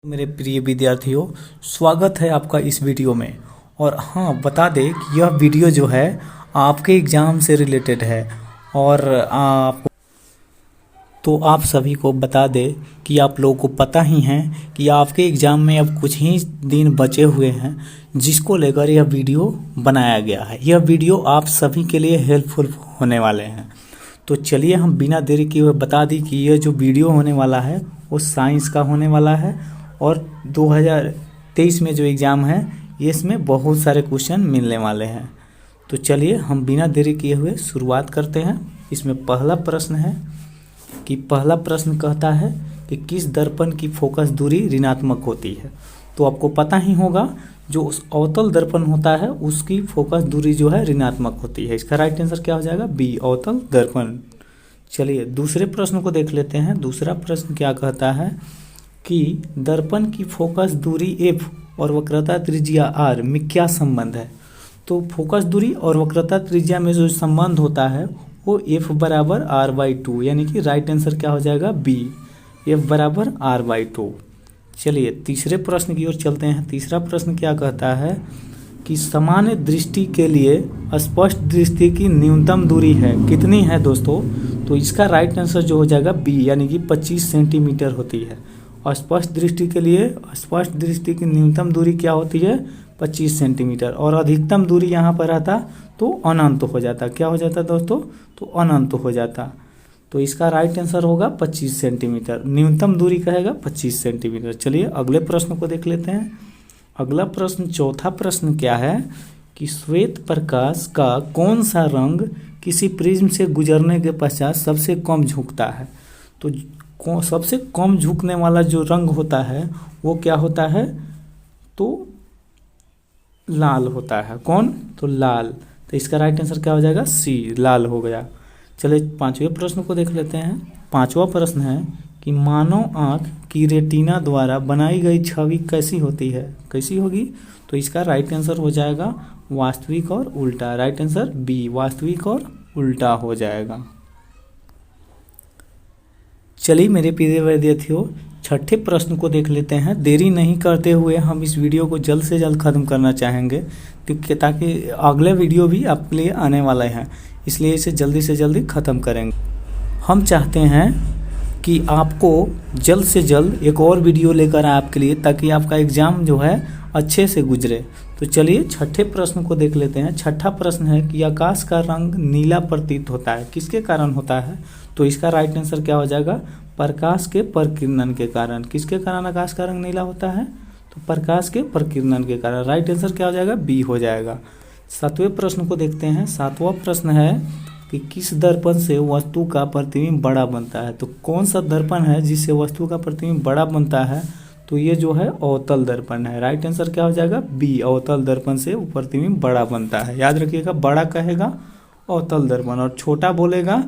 मेरे प्रिय विद्यार्थियों, स्वागत है आपका इस वीडियो में। और हाँ, बता दें कि यह वीडियो जो है आपके एग्ज़ाम से रिलेटेड है। और आप सभी को बता दें कि आप लोगों को पता ही है कि आपके एग्ज़ाम में अब कुछ ही दिन बचे हुए हैं, जिसको लेकर यह वीडियो बनाया गया है। यह वीडियो आप सभी के लिए हेल्पफुल होने वाले हैं। तो चलिए हम बिना देरी किए बता दी कि यह जो वीडियो होने वाला है वो साइंस का होने वाला है। और 2023 में जो एग्ज़ाम है इसमें बहुत सारे क्वेश्चन मिलने वाले हैं। तो चलिए हम बिना देरी किए हुए शुरुआत करते हैं। इसमें पहला प्रश्न है कि पहला प्रश्न कहता है कि किस दर्पण की फोकस दूरी ऋणात्मक होती है। तो आपको पता ही होगा जो उस अवतल दर्पण होता है उसकी फोकस दूरी जो है ऋणात्मक होती है। इसका राइट आंसर क्या हो जाएगा? बी, अवतल दर्पण। चलिए दूसरे प्रश्न को देख लेते हैं। दूसरा प्रश्न क्या कहता है कि दर्पण की फोकस दूरी f और वक्रता त्रिज्या r में क्या संबंध है। तो फोकस दूरी और वक्रता त्रिज्या में जो संबंध होता है वो f बराबर r/2, यानी कि राइट आंसर क्या हो जाएगा? बी, f बराबर r/2। चलिए तीसरे प्रश्न की ओर चलते हैं। तीसरा प्रश्न क्या कहता है कि सामान्य दृष्टि के लिए स्पष्ट दृष्टि की न्यूनतम दूरी है कितनी है दोस्तों? तो इसका राइट आंसर जो हो जाएगा बी, यानी कि 25 सेंटीमीटर होती है। स्पष्ट दृष्टि के लिए स्पष्ट दृष्टि की न्यूनतम दूरी क्या होती है? 25 सेंटीमीटर। और अधिकतम दूरी यहाँ पर आता तो अनंत हो जाता। क्या हो जाता दोस्तों? तो अनंत हो जाता। तो इसका राइट आंसर होगा 25 सेंटीमीटर। न्यूनतम दूरी कहेगा 25 सेंटीमीटर। चलिए अगले प्रश्न को देख लेते हैं। अगला प्रश्न, चौथा प्रश्न क्या है कि श्वेत प्रकाश का कौन सा रंग किसी प्रिज्म से गुजरने के पश्चात सबसे कम झुकता है। तो सबसे कम झुकने वाला जो रंग होता है वो क्या होता है? तो लाल होता है। कौन? तो लाल। तो इसका राइट आंसर क्या हो जाएगा? सी, लाल हो गया। चलिए पांचवें प्रश्न को देख लेते हैं। पांचवा प्रश्न है कि मानव आँख की रेटिना द्वारा बनाई गई छवि कैसी होती है? कैसी होगी? तो इसका राइट आंसर हो जाएगा वास्तविक और उल्टा। राइट आंसर बी, वास्तविक और उल्टा हो जाएगा। चलिए मेरे प्रिय विद्यार्थियों, छठे प्रश्न को देख लेते हैं। देरी नहीं करते हुए हम इस वीडियो को जल्द से जल्द ख़त्म करना चाहेंगे ताकि अगले वीडियो भी आपके लिए आने वाले हैं, इसलिए इसे जल्दी से जल्दी ख़त्म करेंगे। हम चाहते हैं कि आपको जल्द से जल्द एक और वीडियो लेकर आए आपके लिए, ताकि आपका एग्ज़ाम जो है अच्छे से गुजरे। तो चलिए छठे प्रश्न को देख लेते हैं। छठा प्रश्न है कि आकाश का रंग नीला प्रतीत होता है, किसके कारण होता है? तो इसका राइट आंसर क्या हो जाएगा? प्रकाश के प्रकीर्णन के कारण। किसके कारण आकाश का रंग नीला होता है? तो प्रकाश के प्रकीर्णन के कारण। राइट आंसर क्या हो जाएगा? बी हो जाएगा। सातवें प्रश्न को देखते हैं। सातवां प्रश्न है कि किस दर्पण से वस्तु का प्रतिबिंब बड़ा बनता है। तो कौन सा दर्पण है जिससे वस्तु का प्रतिबिंब बड़ा बनता है? तो ये जो है अवतल दर्पण है। राइट आंसर क्या हो जाएगा? बी, अवतल दर्पण से प्रतिबिंब बड़ा बनता है। याद रखिएगा, बड़ा कहेगा अवतल दर्पण और छोटा बोलेगा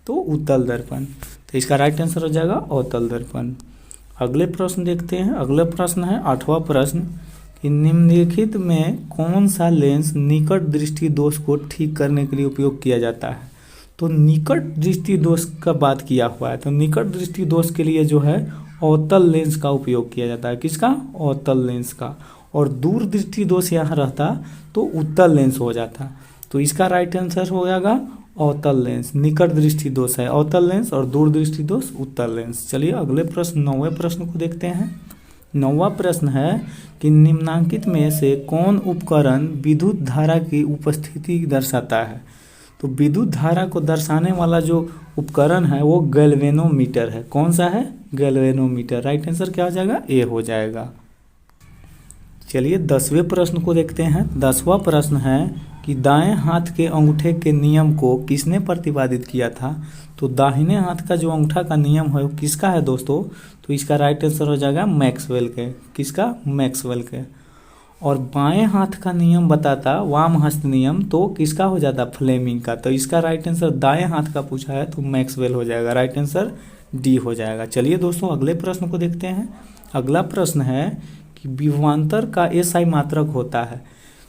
तो उत्तल दर्पण। तो इसका राइट आंसर हो जाएगा अवतल दर्पण। अगले प्रश्न देखते हैं। अगला प्रश्न है आठवां प्रश्न कि निम्नलिखित में कौन सा लेंस निकट दृष्टि दोष को ठीक करने के लिए उपयोग किया जाता है। तो निकट दृष्टि दोष का बात किया हुआ है, तो निकट दृष्टि दोष के लिए जो है अवतल लेंस का उपयोग किया जाता है। किसका? अवतल लेंस का। और दूर दृष्टि दोष यहाँ रहता तो उत्तल लेंस हो जाता। तो इसका राइट आंसर हो जाएगा अवतल लेंस। निकट दृष्टि दोष है अवतल लेंस और दूर दृष्टि दोष उत्तल लेंस। चलिए अगले प्रश्न, नौवें प्रश्न को देखते हैं। नौवां प्रश्न है कि निम्नांकित में से कौन उपकरण विद्युत धारा की उपस्थिति दर्शाता है। तो विद्युत धारा को दर्शाने वाला जो उपकरण है वो गैल्वेनोमीटर है। कौन सा है? गैल्वेनोमीटर। राइट आंसर क्या हो जाएगा? ए हो जाएगा। चलिए 10वें प्रश्न को देखते हैं। 10वां प्रश्न है कि दाएं हाथ के अंगूठे के नियम को किसने प्रतिपादित किया था। तो दाहिने हाथ का जो अंगूठा का नियम है वो किसका है दोस्तों? तो इसका राइट आंसर हो जाएगा मैक्सवेल के। किसका? मैक्सवेल के। और बाएं हाथ का नियम बताता वाम हस्त नियम, तो किसका हो जाता? फ्लेमिंग का। तो इसका राइट आंसर दाएं हाथ का पूछा है तो मैक्सवेल हो जाएगा। राइट आंसर डी हो जाएगा। चलिए दोस्तों अगले प्रश्न को देखते हैं। अगला प्रश्न है कि विभवांतर का एसआई मात्रक होता है।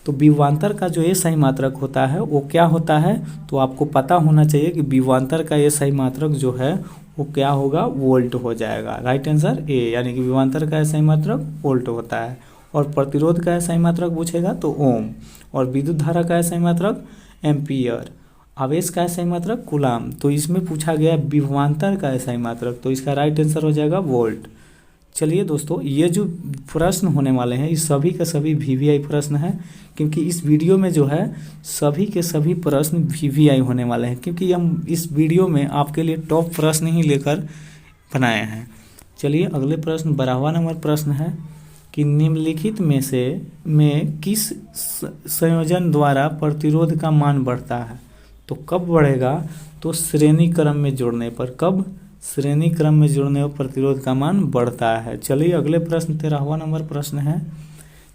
तो विभवांतर का जो ये सही मात्रक होता है वो क्या होता है, तो आपको पता होना चाहिए कि विभवांतर का ये सही मात्रक जो है वो क्या होगा, वोल्ट हो जाएगा। राइट आंसर ए, यानी कि विभवांतर का सही मात्रक वोल्ट होता है। और प्रतिरोध का सही मात्रक पूछेगा तो ओम, और विद्युत धारा का सही मात्रक एम्पियर, आवेश का सही मात्रक कूलाम। तो इसमें पूछा गया विभवांतर का सही मात्रक, तो इसका राइट आंसर हो जाएगा वोल्ट। चलिए दोस्तों, ये जो प्रश्न होने वाले हैं ये सभी के सभी वीवीआई प्रश्न हैं, क्योंकि इस वीडियो में जो है सभी के सभी प्रश्न वीवीआई होने वाले हैं, क्योंकि हम इस वीडियो में आपके लिए टॉप प्रश्न ही लेकर बनाए हैं। चलिए अगले प्रश्न 12वां नंबर प्रश्न है कि निम्नलिखित में किस संयोजन द्वारा प्रतिरोध का मान बढ़ता है। तो कब बढ़ेगा, तो श्रेणी क्रम में जोड़ने पर। कब, श्रेणी क्रम में जोड़ने पर प्रतिरोध का मान बढ़ता है। चलिए अगले प्रश्न 13वां नंबर प्रश्न है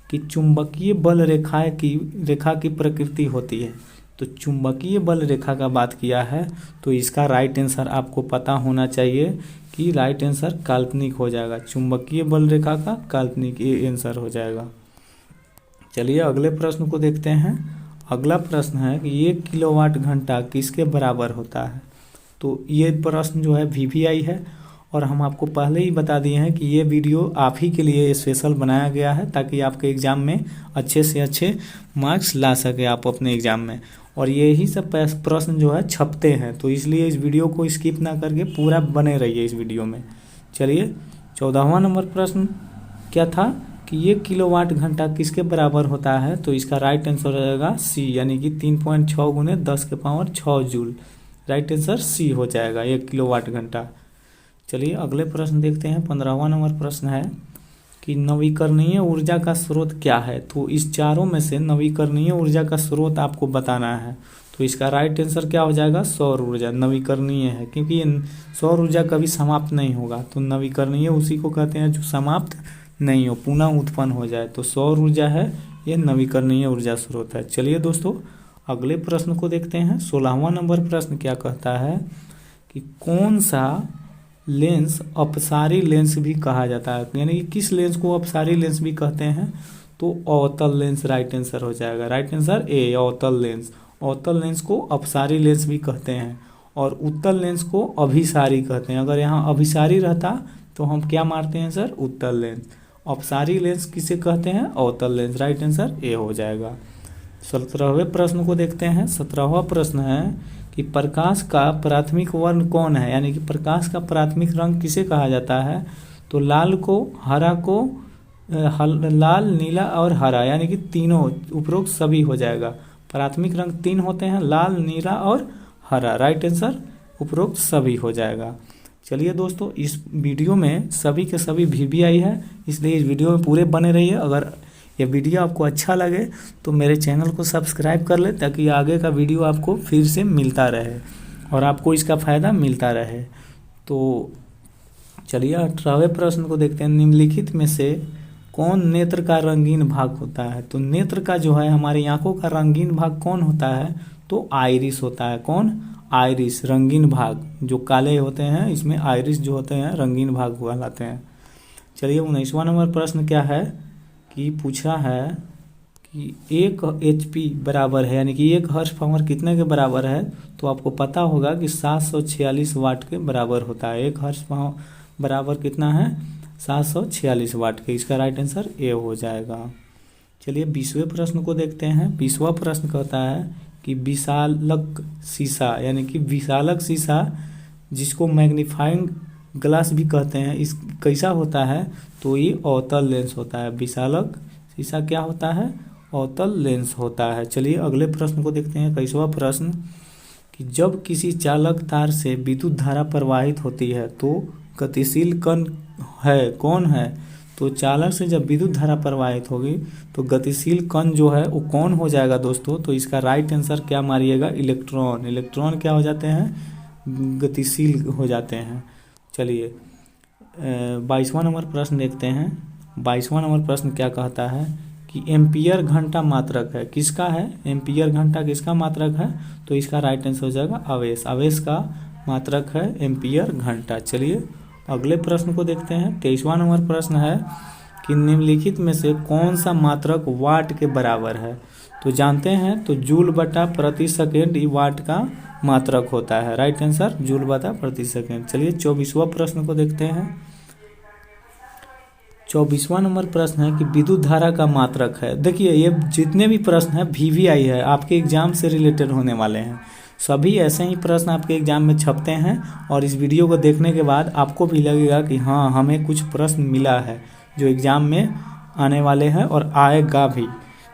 कि चुंबकीय बल रेखा की प्रकृति होती है। तो चुंबकीय बल रेखा का बात किया है, तो इसका राइट आंसर आपको पता होना चाहिए कि राइट आंसर काल्पनिक हो जाएगा। चुंबकीय बल रेखा का काल्पनिक ये आंसर हो जाएगा। चलिए अगले प्रश्न को देखते हैं। अगला प्रश्न है कि 1 किलोवाट घंटा किसके बराबर होता है। तो ये प्रश्न जो है वीवीआई है, और हम आपको पहले ही बता दिए हैं कि ये वीडियो आप ही के लिए स्पेशल बनाया गया है, ताकि आपके एग्ज़ाम में अच्छे से अच्छे मार्क्स ला सके आप अपने एग्ज़ाम में। और यही सब प्रश्न जो है छपते हैं, तो इसलिए इस वीडियो को स्किप ना करके पूरा बने रहिए इस वीडियो में। चलिए 14वां नंबर प्रश्न क्या था कि 1 किलोवाट घंटा किसके बराबर होता है। तो इसका राइट आंसर हो जाएगा सी, यानी कि 3.6 × 10⁻6 जूल। राइट आंसर सी हो जाएगा 1 किलोवाट घंटा। चलिए अगले प्रश्न देखते हैं। 15वां नंबर प्रश्न है कि नवीकरणीय ऊर्जा का स्रोत क्या है। तो इस चारों में से नवीकरणीय ऊर्जा का स्रोत आपको बताना है। तो इसका राइट आंसर क्या हो जाएगा, सौर ऊर्जा। नवीकरणीय है क्योंकि ये सौर ऊर्जा कभी समाप्त नहीं होगा, तो नवीकरणीय उसी को कहते हैं जो समाप्त नहीं हो, पुनः उत्पन्न हो जाए। तो सौर ऊर्जा है ये नवीकरणीय ऊर्जा स्रोत है। चलिए दोस्तों अगले प्रश्न को देखते हैं। 16वां नंबर प्रश्न क्या कहता है कि कौन सा लेंस अपसारी लेंस भी कहा जाता है, यानी कि किस लेंस को अपसारी लेंस भी कहते हैं। तो अवतल लेंस राइट आंसर हो जाएगा। राइट आंसर ए, अवतल लेंस। अवतल लेंस को अपसारी लेंस भी कहते हैं, और उत्तल लेंस को अभिसारी कहते हैं। अगर यहाँ अभिसारी रहता तो हम क्या मारते हैं सर, उत्तल लेंस। अपसारी लेंस किसे कहते हैं, अवतल लेंस। राइट आंसर ए हो जाएगा। 17वें प्रश्न को देखते हैं। 17वां प्रश्न है कि प्रकाश का प्राथमिक वर्ण कौन है, यानी कि प्रकाश का प्राथमिक रंग किसे कहा जाता है। तो लाल को, हरा को, लाल, नीला और हरा, यानी कि तीनों उपरोक्त सभी हो जाएगा। प्राथमिक रंग 3 होते हैं, लाल, नीला और हरा। राइट आंसर उपरोक्त सभी हो जाएगा। चलिए दोस्तों इस वीडियो में सभी के सभी वीवीआई है, इसलिए इस वीडियो में पूरे बने रहिए। अगर ये वीडियो आपको अच्छा लगे तो मेरे चैनल को सब्सक्राइब कर ले, ताकि आगे का वीडियो आपको फिर से मिलता रहे और आपको इसका फ़ायदा मिलता रहे। तो चलिए 18वें प्रश्न को देखते हैं। निम्नलिखित में से कौन नेत्र का रंगीन भाग होता है। तो नेत्र का जो है हमारी आंखों का रंगीन भाग कौन होता है, तो आइरिस होता है। कौन, आइरिस। रंगीन भाग जो काले होते हैं इसमें आइरिस जो होते हैं रंगीन भाग कहलाते हैं। चलिए 19वां नंबर प्रश्न क्या है कि पूछा है कि 1 HP बराबर है, यानी कि 1 हॉर्स पावर कितने के बराबर है। तो आपको पता होगा कि 746 वाट के बराबर होता है। 1 हॉर्स पावर बराबर कितना है, 746 वाट के। इसका राइट आंसर ए हो जाएगा। चलिए 20वें प्रश्न को देखते हैं। 20वां प्रश्न कहता है कि विशालक शीशा, यानी कि विशालक शीशा जिसको मैग्नीफाइंग ग्लास भी कहते हैं, इस कैसा होता है। तो ये अवतल लेंस होता है। विशालक शीशा क्या होता है, अवतल लेंस होता है। चलिए अगले प्रश्न को देखते हैं। 21वां प्रश्न कि जब किसी चालक तार से विद्युत धारा प्रवाहित होती है तो गतिशील कण है कौन है। तो चालक से जब विद्युत धारा प्रवाहित होगी तो गतिशील कण जो है वो कौन हो जाएगा दोस्तों। तो इसका राइट आंसर क्या मारिएगा, इलेक्ट्रॉन। इलेक्ट्रॉन क्या हो जाते हैं, गतिशील हो जाते हैं। चलिए 22वां नंबर प्रश्न देखते हैं। 22वां नंबर प्रश्न क्या कहता है कि एम्पियर घंटा मात्रक है किसका है, एम्पियर घंटा किसका मात्रक है। तो इसका राइट आंसर हो जाएगा आवेश। आवेश का मात्रक है एम्पियर घंटा। चलिए अगले प्रश्न को देखते हैं। 23वां नंबर प्रश्न है कि निम्नलिखित में से कौन सा मात्रक वाट के बराबर है। तो जानते हैं तो जूल बटा प्रति सेकेंड ये वाट का मात्रक होता है। राइट आंसर जूल बटा प्रति सेकेंड। चलिए 24वां प्रश्न को देखते हैं। 24वां नंबर प्रश्न है कि विद्युत धारा का मात्रक है। देखिए ये जितने भी प्रश्न हैं VVI है, आपके एग्जाम से रिलेटेड होने वाले हैं। सभी ऐसे ही प्रश्न आपके एग्जाम में छपते हैं और इस वीडियो को देखने के बाद आपको भी लगेगा कि हाँ हमें कुछ प्रश्न मिला है जो एग्जाम में आने वाले हैं और आएगा भी।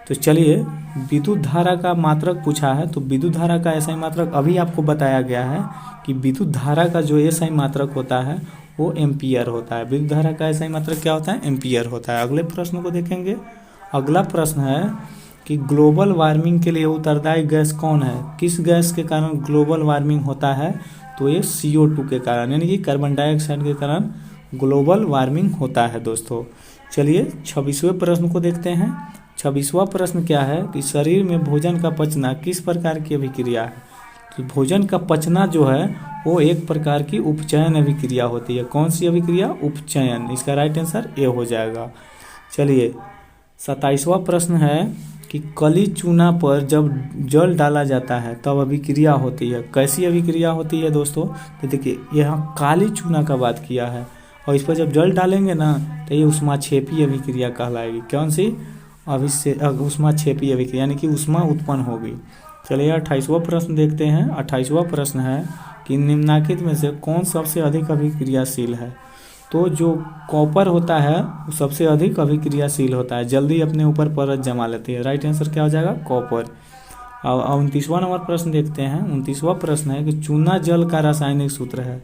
तो चलिए विद्युत धारा का मात्रक पूछा है, तो विद्युत धारा का ऐसा ही मात्रक अभी आपको बताया गया है कि विद्युत धारा का जो ऐसा ही मात्रक होता है वो एम्पियर होता है। विद्युत धारा का ऐसा ही मात्रक क्या होता है, एम्पियर होता है। अगले प्रश्न को देखेंगे। अगला प्रश्न है कि ग्लोबल वार्मिंग के लिए उत्तरदायी गैस कौन है। किस गैस के कारण ग्लोबल वार्मिंग होता है, तो ये CO2 के कारण, यानी कि कार्बन डाइऑक्साइड के कारण ग्लोबल वार्मिंग होता है दोस्तों। चलिए 26वें प्रश्न को देखते हैं। 26वां प्रश्न क्या है कि शरीर में भोजन का पचना किस प्रकार की अभिक्रिया है। तो भोजन का पचना जो है वो एक प्रकार की उपचयन अभिक्रिया होती है। कौन सी अभिक्रिया, उपचयन। इसका राइट आंसर ए हो जाएगा। चलिए 27वां प्रश्न है कि कली चूना पर जब जल डाला जाता है तब अभिक्रिया होती है। कैसी अभिक्रिया होती है दोस्तों, तो देखिए यहाँ काली चूना का बात किया है और इस पर जब जल डालेंगे ना तो ये ऊष्माक्षेपी अभिक्रिया कहलाएगी। कौन सी, ऊष्माक्षेपी अभिक्रिया, यानी कि ऊष्मा उत्पन्न होगी। चलिए 28वां प्रश्न देखते हैं। 28वां प्रश्न है कि निम्नलिखित में से कौन सबसे अधिक अभिक्रियाशील है। तो जो कॉपर होता है वो सबसे अधिक अभिक्रियाशील होता है, जल्दी अपने ऊपर परत जमा लेती है। राइट आंसर क्या हो जाएगा, कॉपर। और 29वां नंबर प्रश्न देखते हैं। 29वां प्रश्न है कि चूना जल का रासायनिक सूत्र है।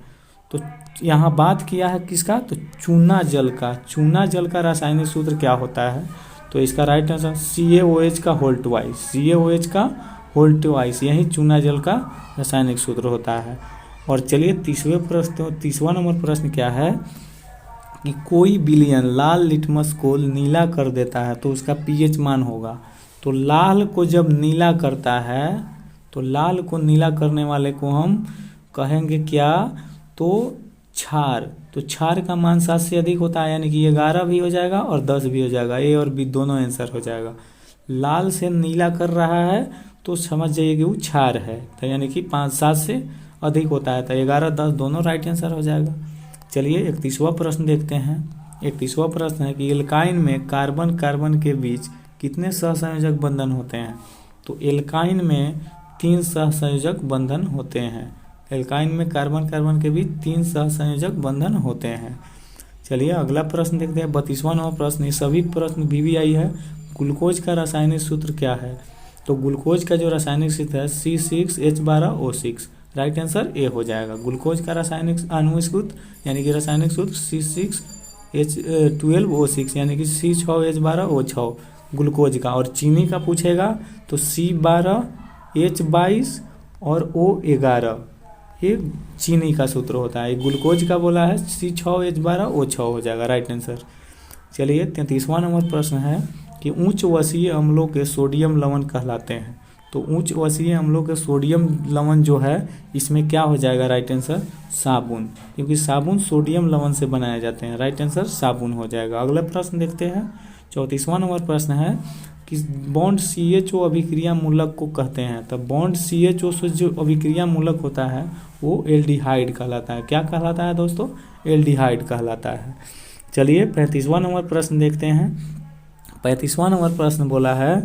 तो यहाँ बात किया है किसका, तो चूना जल का। चूना जल का रासायनिक सूत्र क्या होता है, तो इसका राइट आंसर CaOH का होल ट्वाइस। CaOH का होल ट्वाइस, यही चूना जल का रासायनिक सूत्र होता है। और चलिए 30वां नंबर प्रश्न क्या है कि कोई विलयन लाल लिटमस को नीला कर देता है तो उसका pH मान होगा। तो लाल को जब नीला करता है तो लाल को नीला करने वाले को हम कहेंगे क्या, तो क्षार। तो क्षार का मान 7 से अधिक होता है, यानी कि 11 भी हो जाएगा और 10 भी हो जाएगा। A और B दोनों आंसर हो जाएगा। लाल से नीला कर रहा है तो समझ जाइए कि वो क्षार है, तो यानी कि 5-7 से अधिक होता है, तो 11-10 दोनों राइट आंसर हो जाएगा। चलिए 31वां प्रश्न देखते हैं। 31वां प्रश्न है कि एल्काइन में कार्बन कार्बन के बीच कितने सहसंयोजक बंधन होते हैं। तो एल्काइन में 3 सहसंयोजक बंधन होते हैं। एल्काइन में कार्बन कार्बन के बीच 3 सहसंयोजक बंधन होते हैं। चलिए अगला प्रश्न देखते हैं। 32वां नंबर प्रश्न, ये सभी प्रश्न VVI है। ग्लूकोज का रासायनिक सूत्र क्या है। तो ग्लूकोज का जो रासायनिक सूत्र है C6H12O6। राइट आंसर ए हो जाएगा। ग्लूकोज का रासायनिक आणविक सूत्र यानी कि रासायनिक सूत्र C6H12O6 यानी कि C6H12O6 ग्लूकोज का। और चीनी का पूछेगा तो C12H22 और O11, ये चीनी का सूत्र होता है। ग्लूकोज का बोला है C6H12O6 हो जाएगा राइट आंसर। चलिए 33वां नंबर प्रश्न है कि उच्च वसीय अम्लों के सोडियम लवण कहलाते हैं। तो उच्च वसीय अम्लों के सोडियम लवण जो है इसमें क्या हो जाएगा राइट आंसर, साबुन, क्योंकि साबुन सोडियम लवण से बनाए जाते हैं। राइट आंसर साबुन हो जाएगा। अगला प्रश्न देखते हैं। 34वां नंबर प्रश्न है कि बॉन्ड CHO अभिक्रिया मूलक को कहते हैं। तो बॉन्ड CHO से जो अभिक्रिया मूलक होता है वो एल्डिहाइड कहलाता है। क्या कहलाता है दोस्तों, एल्डिहाइड कहलाता है। चलिए 35वां नंबर प्रश्न देखते हैं। 35वां नंबर प्रश्न बोला है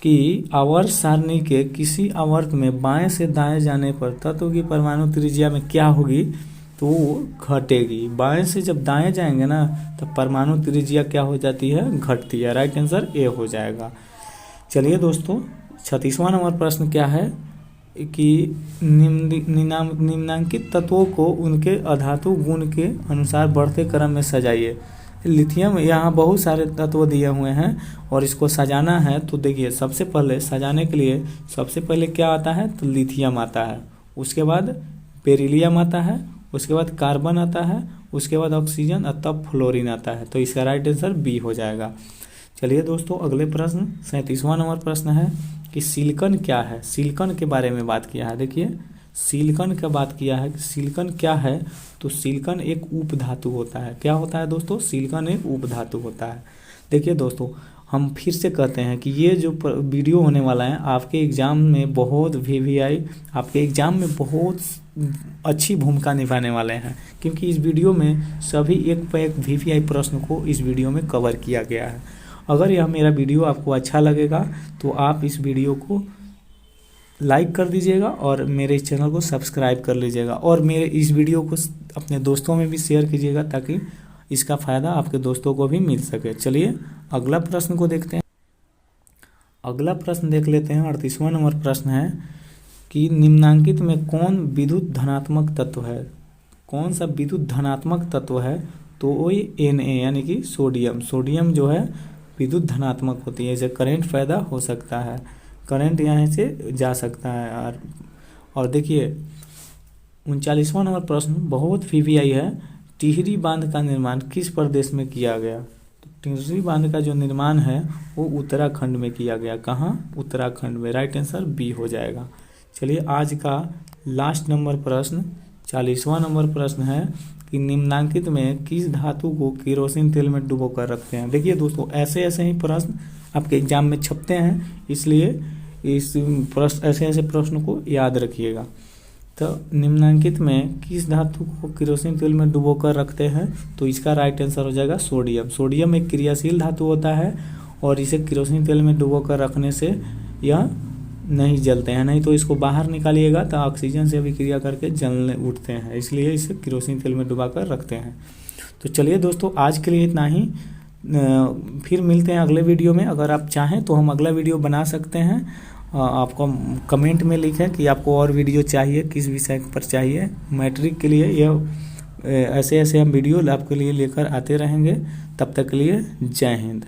कि आवर्त सारणी के किसी आवर्त में बाएं से दाएं जाने पर तत्व की परमाणु त्रिज्या में क्या होगी, तो वो घटेगी। बाएं से जब दाएं जाएंगे ना तो परमाणु त्रिज्या क्या हो जाती है, घटती है। राइट आंसर ए हो जाएगा। चलिए दोस्तों 36वां नंबर प्रश्न क्या है कि निम्नांकित तत्वों को उनके अधातु गुण के अनुसार बढ़ते क्रम में सजाइए। लिथियम, यहाँ बहुत सारे तत्व दिए हुए हैं और इसको सजाना है। तो देखिए सबसे पहले सजाने के लिए सबसे पहले क्या आता है, तो लिथियम आता है, उसके बाद बेरिलियम आता है, उसके बाद कार्बन आता है, उसके बाद ऑक्सीजन और तब फ्लोरीन आता है। तो इसका राइट आंसर बी हो जाएगा। चलिए दोस्तों अगले प्रश्न 37वां नंबर प्रश्न है कि सिलिकॉन क्या है। सिलिकॉन के बारे में बात किया है। देखिए सिलिकॉन का बात किया है कि सिलिकॉन क्या है, तो सिलिकॉन एक उपधातु होता है। क्या होता है दोस्तों? सिलिकॉन एक उपधातु होता है। देखिए दोस्तों, हम फिर से कहते हैं कि ये जो वीडियो होने वाला है आपके एग्ज़ाम में बहुत वीवीआई, आपके एग्ज़ाम में बहुत अच्छी भूमिका निभाने वाले हैं, क्योंकि इस वीडियो में सभी एक पर एक वीवीआई प्रश्न को इस वीडियो में कवर किया गया है। अगर यह मेरा वीडियो आपको अच्छा लगेगा तो आप इस वीडियो को लाइक कर दीजिएगा और मेरे इस चैनल को सब्सक्राइब कर लीजिएगा, और मेरे इस वीडियो को अपने दोस्तों में भी शेयर कीजिएगा ताकि इसका फ़ायदा आपके दोस्तों को भी मिल सके। चलिए अगला प्रश्न को देखते हैं। अगला प्रश्न देख लेते हैं। 38वां नंबर प्रश्न है कि निम्नांकित में कौन विद्युत धनात्मक तत्व है? कौन सा विद्युत धनात्मक तत्व है? तो वही Na यानी कि सोडियम। सोडियम जो है विद्युत धनात्मक होती है, इसे करंट पैदा हो सकता है, करंट यहाँ से जा सकता है। और देखिए 39वां नंबर प्रश्न बहुत वीवीआई है। टिहरी बांध का निर्माण किस प्रदेश में किया गया? तो टिहरी बांध का जो निर्माण है वो उत्तराखंड में किया गया। कहाँ? उत्तराखंड में। राइट आंसर बी हो जाएगा। चलिए आज का लास्ट नंबर प्रश्न 40वां नंबर प्रश्न है कि निम्नांकित में किस धातु को केरोसिन तेल में डुबो कर रखते हैं? देखिए दोस्तों, ऐसे ऐसे ही प्रश्न आपके एग्जाम में छपते हैं, इसलिए इस प्रश्न ऐसे ऐसे प्रश्न को याद रखिएगा। तो निम्नांकित में किस धातु को केरोसिन तेल में डुबो कर रखते हैं? तो इसका राइट आंसर हो जाएगा सोडियम। सोडियम एक क्रियाशील धातु होता है और इसे केरोसिन तेल में डुबो कर रखने से यह नहीं जलते हैं, नहीं तो इसको बाहर निकालिएगा तो ऑक्सीजन से अभिक्रिया करके जलने उठते हैं, इसलिए इसे केरोसिन तेल में डुबा कर रखते हैं। तो चलिए दोस्तों, आज के लिए इतना ही। फिर मिलते हैं अगले वीडियो में। अगर आप चाहें तो हम अगला वीडियो बना सकते हैं। आपको कमेंट में लिखें कि आपको और वीडियो चाहिए, किस विषय पर चाहिए। मैट्रिक के लिए यह ऐसे ऐसे हम वीडियो आपके लिए लेकर आते रहेंगे। तब तक के लिए जय हिंद।